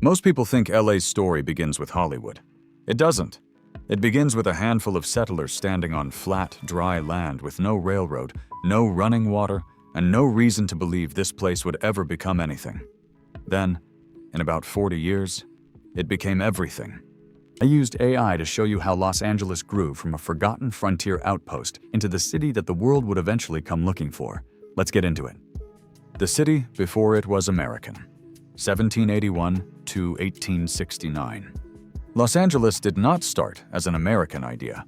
Most people think LA's story begins with Hollywood. It doesn't. It begins with a handful of settlers standing on flat, dry land with no railroad, no running water, and no reason to believe this place would ever become anything. Then, in about 40 years, it became everything. I used AI to show you how Los Angeles grew from a forgotten frontier outpost into the city that the world would eventually come looking for. Let's get into it. The city before it was American. 1781 to 1869. Los Angeles did not start as an American idea.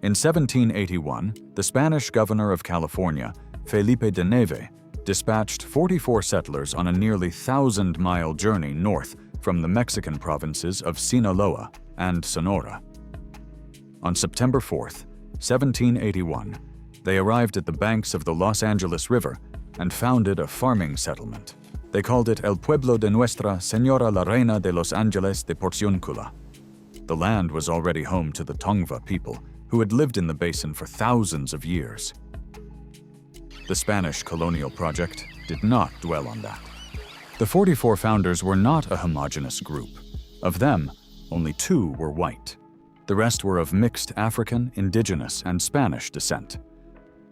In 1781, the Spanish governor of California, Felipe de Neve, dispatched 44 settlers on a nearly 1,000-mile journey north from the Mexican provinces of Sinaloa and Sonora. On September 4th, 1781, they arrived at the banks of the Los Angeles River and founded a farming settlement. They called it El Pueblo de Nuestra Señora la Reina de Los Angeles de Porciúncula. The land was already home to the Tongva people, who had lived in the basin for thousands of years. The Spanish colonial project did not dwell on that. The 44 founders were not a homogeneous group. Of them, only 2 were white. The rest were of mixed African, indigenous, and Spanish descent.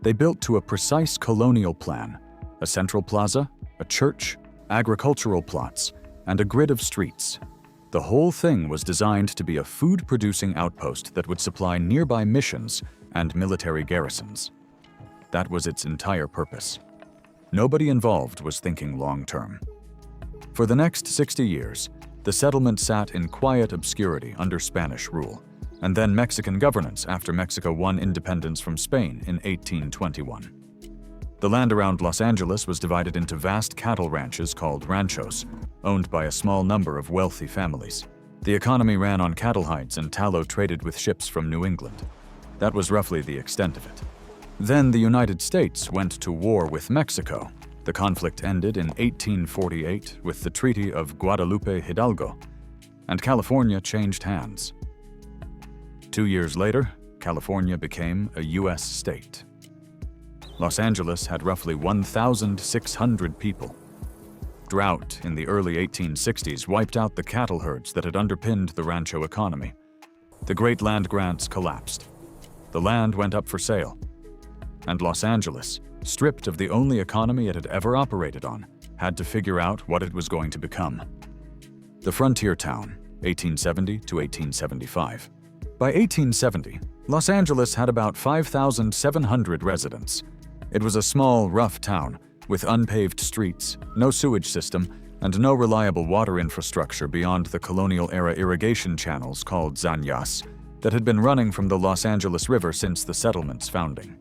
They built to a precise colonial plan: a central plaza, a church, agricultural plots, and a grid of streets. The whole thing was designed to be a food-producing outpost that would supply nearby missions and military garrisons. That was its entire purpose. Nobody involved was thinking long-term. For the next 60 years, the settlement sat in quiet obscurity under Spanish rule, and then Mexican governance after Mexico won independence from Spain in 1821. The land around Los Angeles was divided into vast cattle ranches called ranchos, owned by a small number of wealthy families. The economy ran on cattle hides and tallow traded with ships from New England. That was roughly the extent of it. Then the United States went to war with Mexico. The conflict ended in 1848 with the Treaty of Guadalupe Hidalgo, and California changed hands. 2 years later, California became a U.S. state. Los Angeles had roughly 1,600 people. Drought in the early 1860s wiped out the cattle herds that had underpinned the rancho economy. The great land grants collapsed. The land went up for sale. And Los Angeles, stripped of the only economy it had ever operated on, had to figure out what it was going to become. The frontier town, 1870 to 1875. By 1870, Los Angeles had about 5,700 residents. It was a small, rough town with unpaved streets, no sewage system, and no reliable water infrastructure beyond the colonial-era irrigation channels called zanyas that had been running from the Los Angeles River since the settlement's founding.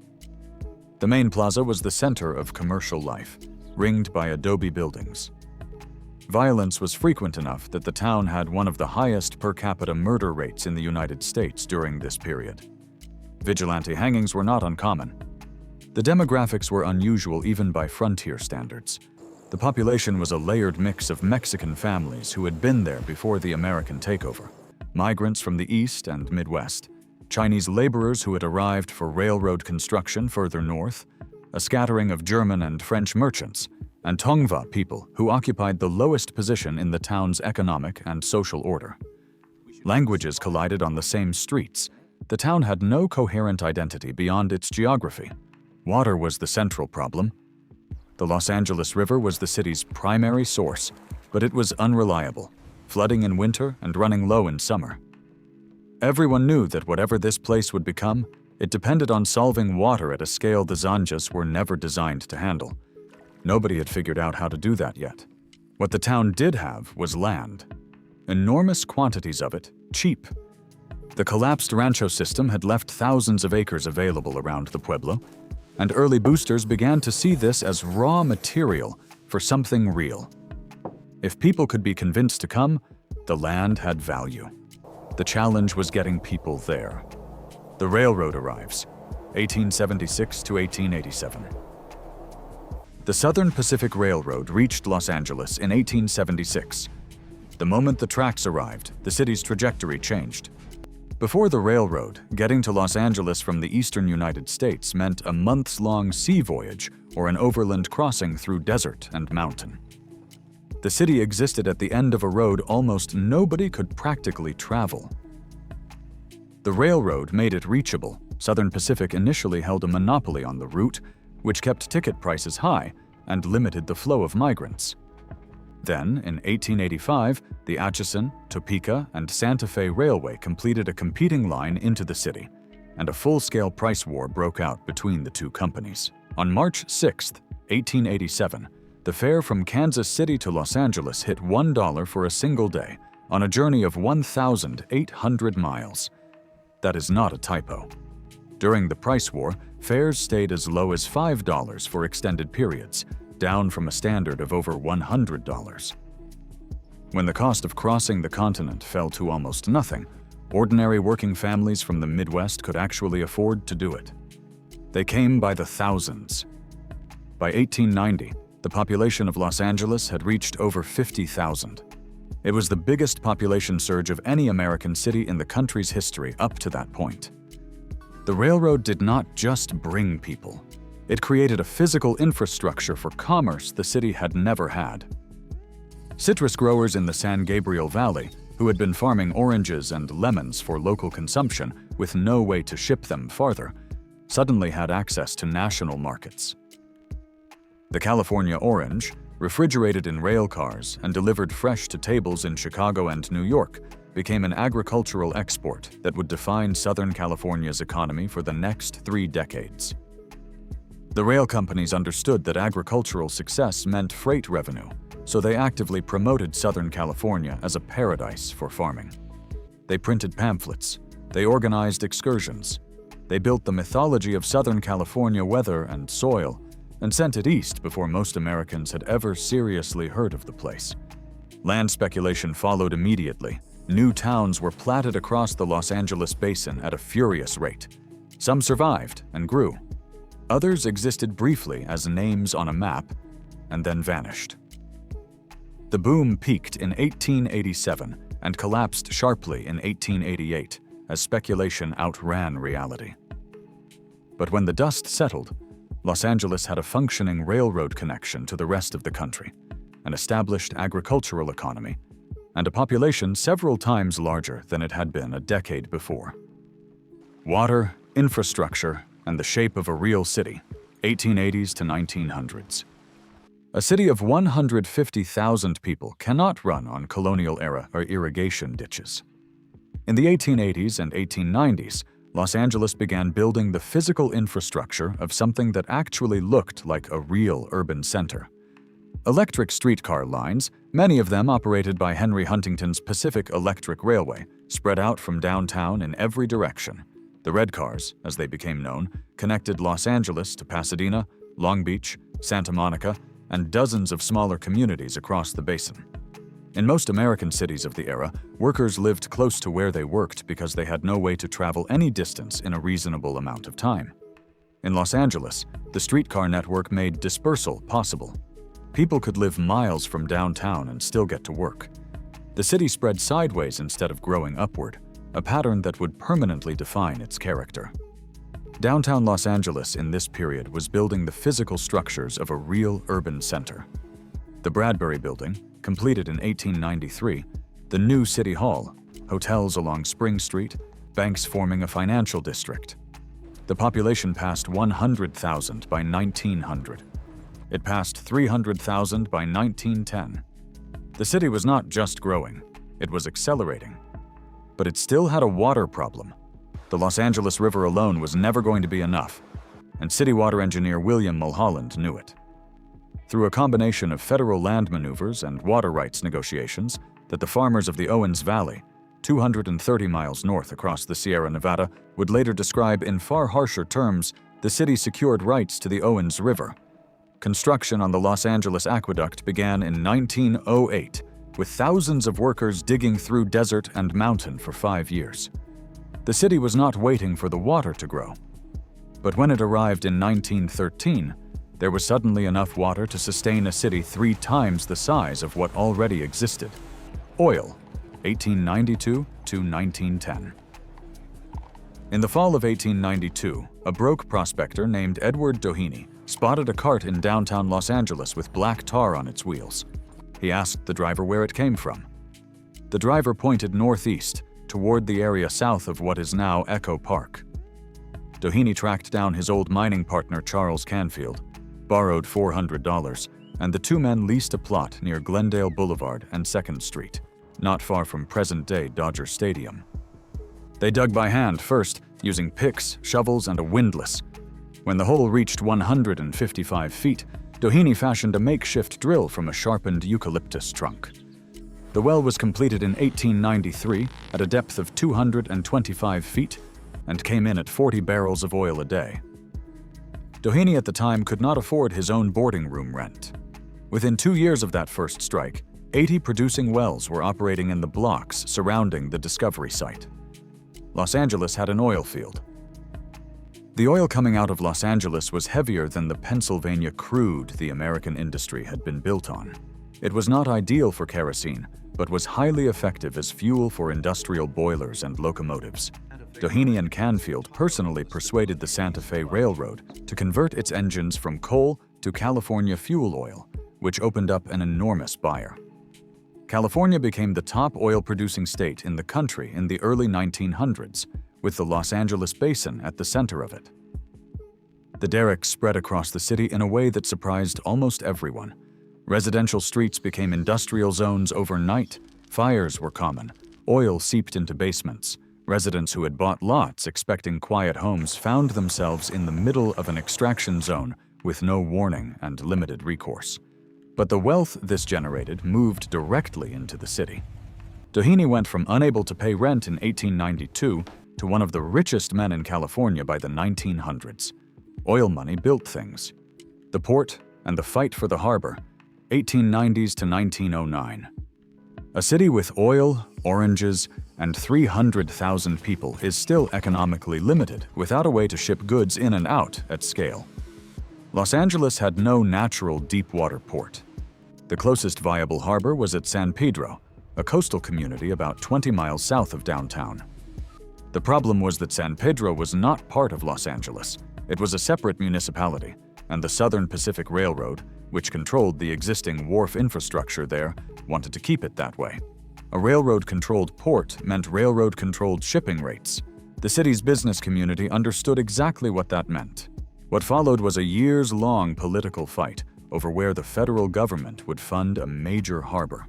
The main plaza was the center of commercial life, ringed by adobe buildings. Violence was frequent enough that the town had one of the highest per capita murder rates in the United States during this period. Vigilante hangings were not uncommon. The demographics were unusual even by frontier standards. The population was a layered mix of Mexican families who had been there before the American takeover, migrants from the East and Midwest, Chinese laborers who had arrived for railroad construction further north, a scattering of German and French merchants, and Tongva people who occupied the lowest position in the town's economic and social order. Languages collided on the same streets. The town had no coherent identity beyond its geography. Water was the central problem. The Los Angeles River was the city's primary source, but it was unreliable, flooding in winter and running low in summer. Everyone knew that whatever this place would become, it depended on solving water at a scale the Zanyas were never designed to handle. Nobody had figured out how to do that yet. What the town did have was land. Enormous quantities of it, cheap. The collapsed rancho system had left thousands of acres available around the pueblo, and early boosters began to see this as raw material for something real. If people could be convinced to come, the land had value. The challenge was getting people there. The railroad arrives, 1876 to 1887. The Southern Pacific Railroad reached Los Angeles in 1876. The moment the tracks arrived, the city's trajectory changed. Before the railroad, getting to Los Angeles from the eastern United States meant a months-long sea voyage or an overland crossing through desert and mountain. The city existed at the end of a road almost nobody could practically travel. The railroad made it reachable. Southern Pacific initially held a monopoly on the route, which kept ticket prices high and limited the flow of migrants. Then, in 1885, the Atchison, Topeka, and Santa Fe Railway completed a competing line into the city, and a full-scale price war broke out between the two companies. On March 6, 1887, the fare from Kansas City to Los Angeles hit $1 for a single day on a journey of 1,800 miles. That is not a typo. During the price war, fares stayed as low as $5 for extended periods, down from a standard of over $100. When the cost of crossing the continent fell to almost nothing, ordinary working families from the Midwest could actually afford to do it. They came by the thousands. By 1890, the population of Los Angeles had reached over 50,000. It was the biggest population surge of any American city in the country's history up to that point. The railroad did not just bring people. It created a physical infrastructure for commerce the city had never had. Citrus growers in the San Gabriel Valley, who had been farming oranges and lemons for local consumption with no way to ship them farther, suddenly had access to national markets. The California orange, refrigerated in rail cars and delivered fresh to tables in Chicago and New York, became an agricultural export that would define Southern California's economy for the next 3 decades. The rail companies understood that agricultural success meant freight revenue, so they actively promoted Southern California as a paradise for farming. They printed pamphlets, they organized excursions, they built the mythology of Southern California weather and soil, and sent it east before most Americans had ever seriously heard of the place. Land speculation followed immediately. New towns were platted across the Los Angeles basin at a furious rate. Some survived and grew. Others existed briefly as names on a map and then vanished. The boom peaked in 1887 and collapsed sharply in 1888 as speculation outran reality. But when the dust settled, Los Angeles had a functioning railroad connection to the rest of the country, an established agricultural economy, and a population several times larger than it had been a decade before. Water, infrastructure, and the shape of a real city, 1880s to 1900s. A city of 150,000 people cannot run on colonial-era or irrigation ditches. In the 1880s and 1890s, Los Angeles began building the physical infrastructure of something that actually looked like a real urban center. Electric streetcar lines, many of them operated by Henry Huntington's Pacific Electric Railway, spread out from downtown in every direction. The red cars, as they became known, connected Los Angeles to Pasadena, Long Beach, Santa Monica, and dozens of smaller communities across the basin. In most American cities of the era, workers lived close to where they worked because they had no way to travel any distance in a reasonable amount of time. In Los Angeles, the streetcar network made dispersal possible. People could live miles from downtown and still get to work. The city spread sideways instead of growing upward, a pattern that would permanently define its character. Downtown Los Angeles in this period was building the physical structures of a real urban center. The Bradbury Building, completed in 1893, the new City Hall, hotels along Spring Street, banks forming a financial district. The population passed 100,000 by 1900. It passed 300,000 by 1910. The city was not just growing, it was accelerating. But it still had a water problem. The Los Angeles River alone was never going to be enough, and city water engineer William Mulholland knew it. Through a combination of federal land maneuvers and water rights negotiations that the farmers of the Owens Valley, 230 miles north across the Sierra Nevada, would later describe in far harsher terms, the city secured rights to the Owens River. Construction on the Los Angeles Aqueduct began in 1908, with thousands of workers digging through desert and mountain for 5 years. The city was not waiting for the water to grow. But when it arrived in 1913, there was suddenly enough water to sustain a city 3 times the size of what already existed. Oil, 1892 to 1910. In the fall of 1892, a broke prospector named Edward Doheny spotted a cart in downtown Los Angeles with black tar on its wheels. He asked the driver where it came from. The driver pointed northeast, toward the area south of what is now Echo Park. Doheny tracked down his old mining partner Charles Canfield, borrowed $400, and the two men leased a plot near Glendale Boulevard and 2nd Street, not far from present-day Dodger Stadium. They dug by hand first, using picks, shovels, and a windlass. When the hole reached 155 feet, Doheny fashioned a makeshift drill from a sharpened eucalyptus trunk. The well was completed in 1893 at a depth of 225 feet and came in at 40 barrels of oil a day. Doheny at the time could not afford his own boarding room rent. Within 2 years of that first strike, 80 producing wells were operating in the blocks surrounding the discovery site. Los Angeles had an oil field. The oil coming out of Los Angeles was heavier than the Pennsylvania crude the American industry had been built on. It was not ideal for kerosene, but was highly effective as fuel for industrial boilers and locomotives. Doheny and Canfield personally persuaded the Santa Fe Railroad to convert its engines from coal to California fuel oil, which opened up an enormous buyer. California became the top oil-producing state in the country in the early 1900s, with the Los Angeles Basin at the center of it. The derricks spread across the city in a way that surprised almost everyone. Residential streets became industrial zones overnight, fires were common, oil seeped into basements. Residents who had bought lots expecting quiet homes found themselves in the middle of an extraction zone with no warning and limited recourse. But the wealth this generated moved directly into the city. Doheny went from unable to pay rent in 1892 to one of the richest men in California by the 1900s. Oil money built things. The port and the fight for the harbor, 1890s to 1909. A city with oil, oranges, and 300,000 people is still economically limited without a way to ship goods in and out at scale. Los Angeles had no natural deep-water port. The closest viable harbor was at San Pedro, a coastal community about 20 miles south of downtown. The problem was that San Pedro was not part of Los Angeles. It was a separate municipality, and the Southern Pacific Railroad, which controlled the existing wharf infrastructure there, wanted to keep it that way. A railroad-controlled port meant railroad-controlled shipping rates. The city's business community understood exactly what that meant. What followed was a years-long political fight over where the federal government would fund a major harbor.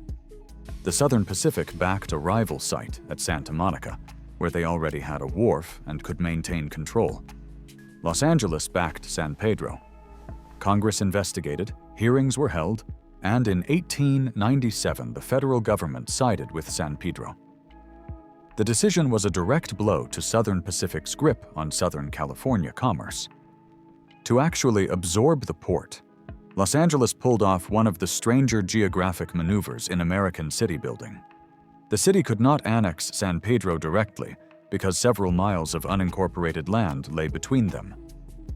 The Southern Pacific backed a rival site at Santa Monica, where they already had a wharf and could maintain control. Los Angeles backed San Pedro. Congress investigated, hearings were held, and in 1897 the federal government sided with San Pedro. The decision was a direct blow to Southern Pacific's grip on Southern California commerce. To actually absorb the port, Los Angeles pulled off one of the stranger geographic maneuvers in American city building. The city could not annex San Pedro directly because several miles of unincorporated land lay between them.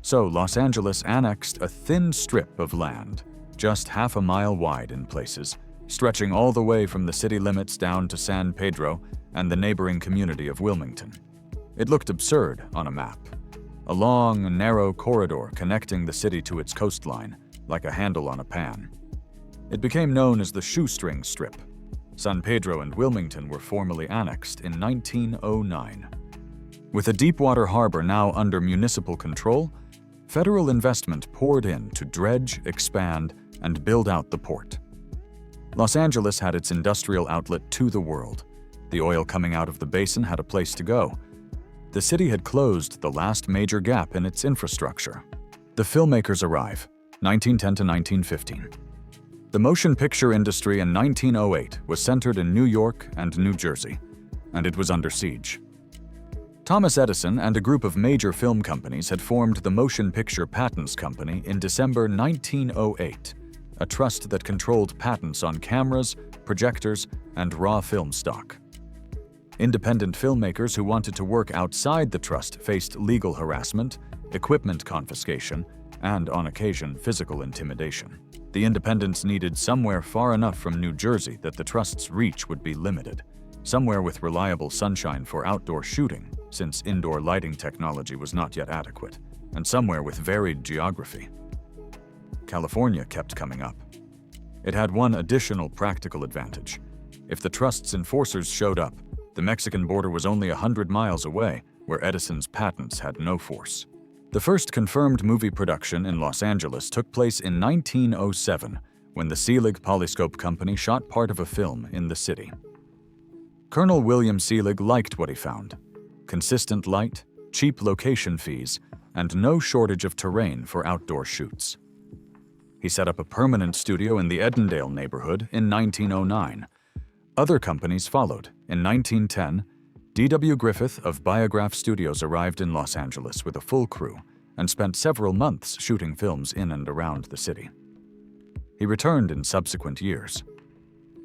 So Los Angeles annexed a thin strip of land, just half a mile wide in places, stretching all the way from the city limits down to San Pedro and the neighboring community of Wilmington. It looked absurd on a map. A long, narrow corridor connecting the city to its coastline, like a handle on a pan. It became known as the Shoestring Strip. San Pedro and Wilmington were formally annexed in 1909. With a deepwater harbor now under municipal control, federal investment poured in to dredge, expand, and build out the port. Los Angeles had its industrial outlet to the world. The oil coming out of the basin had a place to go. The city had closed the last major gap in its infrastructure. The filmmakers arrive, 1910 to 1915. The motion picture industry in 1908 was centered in New York and New Jersey, and it was under siege. Thomas Edison and a group of major film companies had formed the Motion Picture Patents Company in December 1908, a trust that controlled patents on cameras, projectors, and raw film stock. Independent filmmakers who wanted to work outside the trust faced legal harassment, equipment confiscation, and, on occasion, physical intimidation. The independents needed somewhere far enough from New Jersey that the trust's reach would be limited, somewhere with reliable sunshine for outdoor shooting, since indoor lighting technology was not yet adequate, and somewhere with varied geography. California kept coming up. It had one additional practical advantage. If the trust's enforcers showed up, the Mexican border was only 100 miles away, where Edison's patents had no force. The first confirmed movie production in Los Angeles took place in 1907, when the Selig Polyscope Company shot part of a film in the city. Colonel William Selig liked what he found: consistent light, cheap location fees, and no shortage of terrain for outdoor shoots. He set up a permanent studio in the Edendale neighborhood in 1909. Other companies followed. In 1910, D.W. Griffith of Biograph Studios arrived in Los Angeles with a full crew and spent several months shooting films in and around the city. He returned in subsequent years.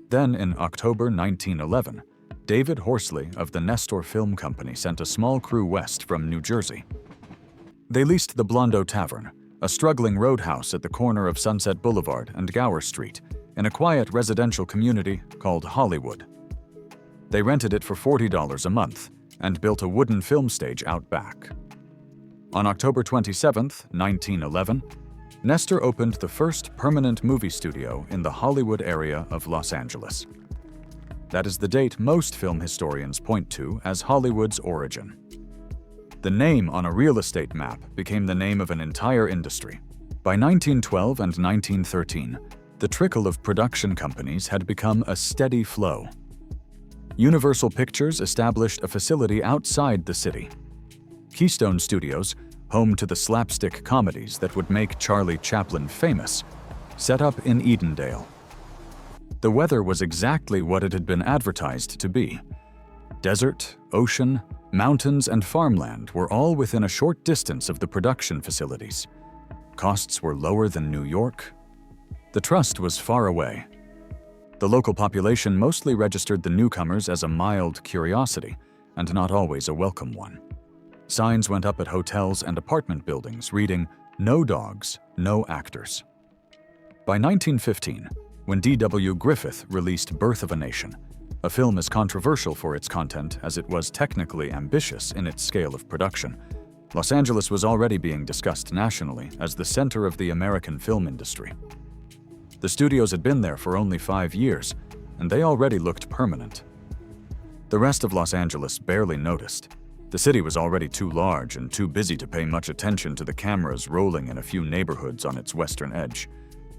Then, in October 1911, David Horsley of the Nestor Film Company sent a small crew west from New Jersey. They leased the Blondo Tavern, a struggling roadhouse at the corner of Sunset Boulevard and Gower Street, in a quiet residential community called Hollywood. They rented it for $40 a month and built a wooden film stage out back. On October 27, 1911, Nestor opened the first permanent movie studio in the Hollywood area of Los Angeles. That is the date most film historians point to as Hollywood's origin. The name on a real estate map became the name of an entire industry. By 1912 and 1913, the trickle of production companies had become a steady flow. Universal Pictures established a facility outside the city. Keystone Studios, home to the slapstick comedies that would make Charlie Chaplin famous, set up in Edendale. The weather was exactly what it had been advertised to be. Desert, ocean, mountains, and farmland were all within a short distance of the production facilities. Costs were lower than New York. The trust was far away. The local population mostly registered the newcomers as a mild curiosity, and not always a welcome one. Signs went up at hotels and apartment buildings reading, "No dogs, no actors." By 1915, when D.W. Griffith released Birth of a Nation, a film as controversial for its content as it was technically ambitious in its scale of production, Los Angeles was already being discussed nationally as the center of the American film industry. The studios had been there for only 5 years, and they already looked permanent. The rest of Los Angeles barely noticed. The city was already too large and too busy to pay much attention to the cameras rolling in a few neighborhoods on its western edge.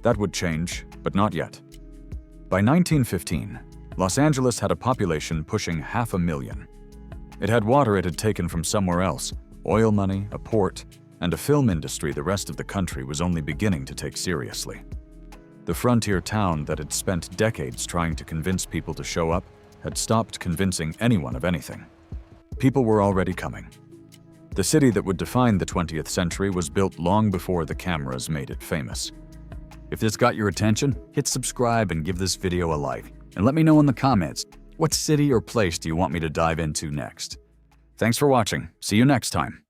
That would change, but not yet. By 1915, Los Angeles had a population pushing 500,000. It had water it had taken from somewhere else, oil money, a port, and a film industry the rest of the country was only beginning to take seriously. The frontier town that had spent decades trying to convince people to show up had stopped convincing anyone of anything. People were already coming. The city that would define the 20th century was built long before the cameras made it famous. If this got your attention, hit subscribe and give this video a like. And let me know in the comments, what city or place do you want me to dive into next? Thanks for watching. See you next time.